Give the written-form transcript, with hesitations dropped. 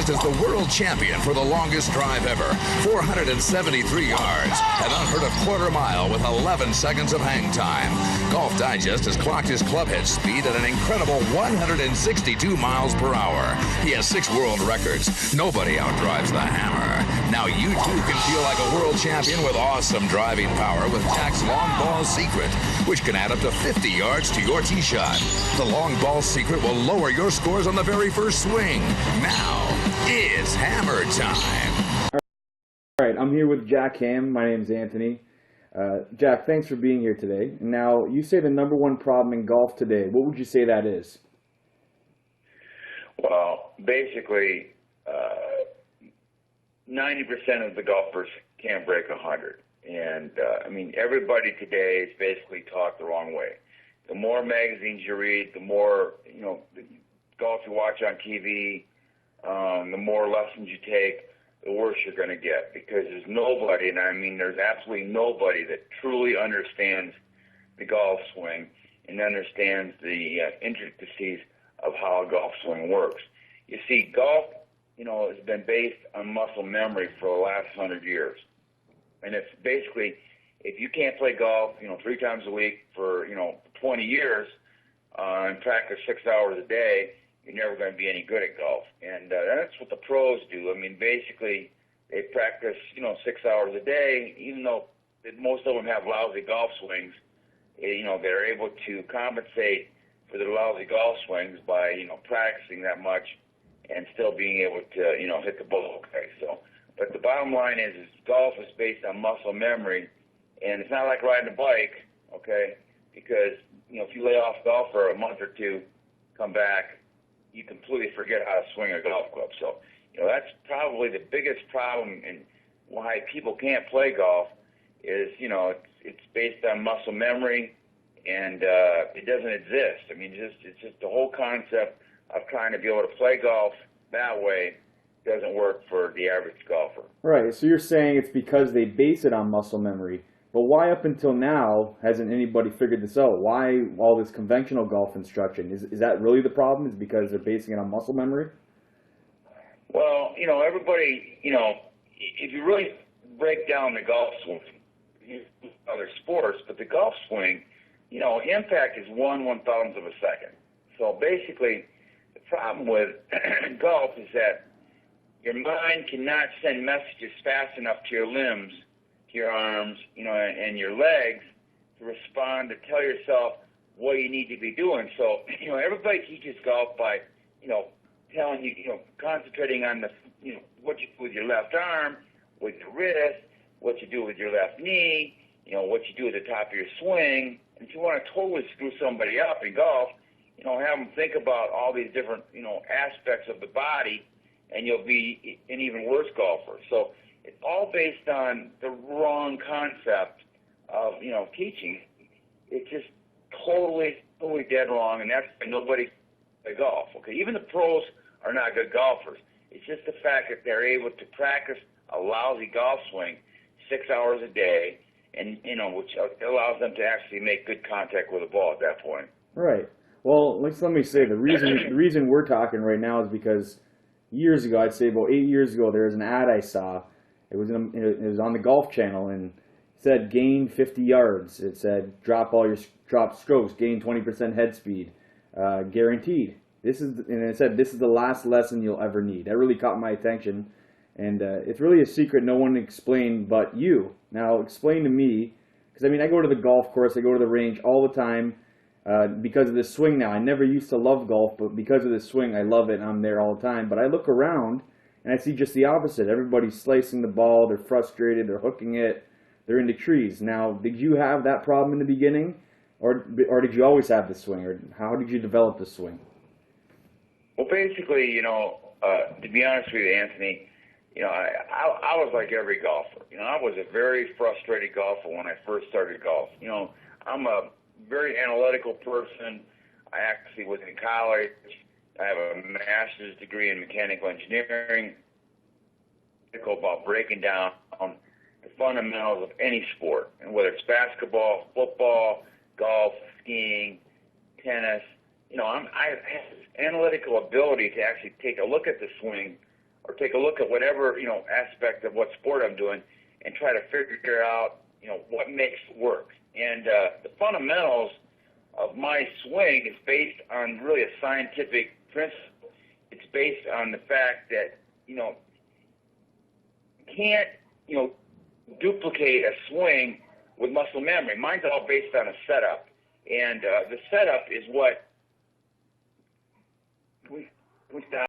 recognized as the world champion for the longest drive ever, 473 yards, an unheard of quarter mile with 11 seconds of hang time. Golf Digest has clocked his clubhead speed at an incredible 162 miles per hour. He has 6 world records. Nobody outdrives the Hammer. Now you too can feel like a world champion with awesome driving power with Jack's Long Ball Secret, which can add up to 50 yards to your tee shot. The Long Ball Secret will lower your scores on the very first swing. Now it's Hammer time. All right, I'm here with Jack Hamm. My name's Anthony. Jack, thanks for being here today. Now, you say the number one problem in golf today. What would you say that is? Well, basically, 90% of the golfers can't break 100. And, I mean, everybody today is basically taught the wrong way. The more magazines you read, the more, golf you watch on TV, the more lessons you take, the worse you're going to get. Because there's nobody, and I mean there's absolutely nobody that truly understands the golf swing and understands the intricacies of how a golf swing works. You see, golf, has been based on muscle memory for the last 100 years. And it's basically, if you can't play golf, 3 times a week for, 20 years and practice 6 hours a day, you're never going to be any good at golf. And that's what the pros do. I mean, basically, they practice, 6 hours a day, even though most of them have lousy golf swings. They're able to compensate for their lousy golf swings by, practicing that much and still being able to, hit the ball okay. So, but the bottom line is golf is based on muscle memory, and it's not like riding a bike, okay? Because, if you lay off golf for a month or two, come back, you completely forget how to swing a golf club. So, that's probably the biggest problem and why people can't play golf is, it's based on muscle memory, and it doesn't exist. I mean, it's just the whole concept of trying to be able to play golf that way doesn't work for the average golfer. Right, so you're saying it's because they base it on muscle memory. But why up until now hasn't anybody figured this out? Why all this conventional golf instruction? Is that really the problem? Is because they're basing it on muscle memory? Well, everybody, if you really break down the golf swing, other sports, but the golf swing, impact is 1/1000th of a second. So basically, the problem with golf is that your mind cannot send messages fast enough to your limbs, to your arms, and your legs to respond to tell yourself what you need to be doing. So, everybody teaches golf by, telling you, concentrating on the, what you do with your left arm, with your wrist, what you do with your left knee, what you do at the top of your swing. And if you want to totally screw somebody up in golf, have them think about all these different, aspects of the body, and you'll be an even worse golfer. So it's all based on the wrong concept of, teaching. It's just totally dead wrong, and that's why nobody plays golf. Okay, even the pros are not good golfers. It's just the fact that they're able to practice a lousy golf swing 6 hours a day, and which allows them to actually make good contact with the ball at that point. Right. Well, let me say the reason we're talking right now is because years ago, I'd say about 8 years ago, there was an ad I saw. It was on the Golf Channel, and it said gain 50 yards. It said drop strokes, gain 20% head speed, guaranteed. And it said this is the last lesson you'll ever need. That really caught my attention, and it's really a secret no one explained but you. Now explain to me, because I go to the golf course, I go to the range all the time. Because of this swing now. I never used to love golf, but because of this swing, I love it, and I'm there all the time. But I look around, and I see just the opposite. Everybody's slicing the ball, they're frustrated, they're hooking it, they're into trees. Now, did you have that problem in the beginning, or did you always have the swing, or how did you develop the swing? Well, basically, to be honest with you, Anthony, I was like every golfer. I was a very frustrated golfer when I first started golf. I'm a very analytical person. I actually was in college. I have a master's degree in mechanical engineering. About breaking down the fundamentals of any sport, and whether it's basketball, football, golf, skiing, tennis. I have this analytical ability to actually take a look at the swing or take a look at whatever, aspect of what sport I'm doing and try to figure out, what makes work. And the fundamentals of my swing is based on really a scientific principle. It's based on the fact that, you can't, duplicate a swing with muscle memory. Mine's all based on a setup. And the setup is what, can we stop?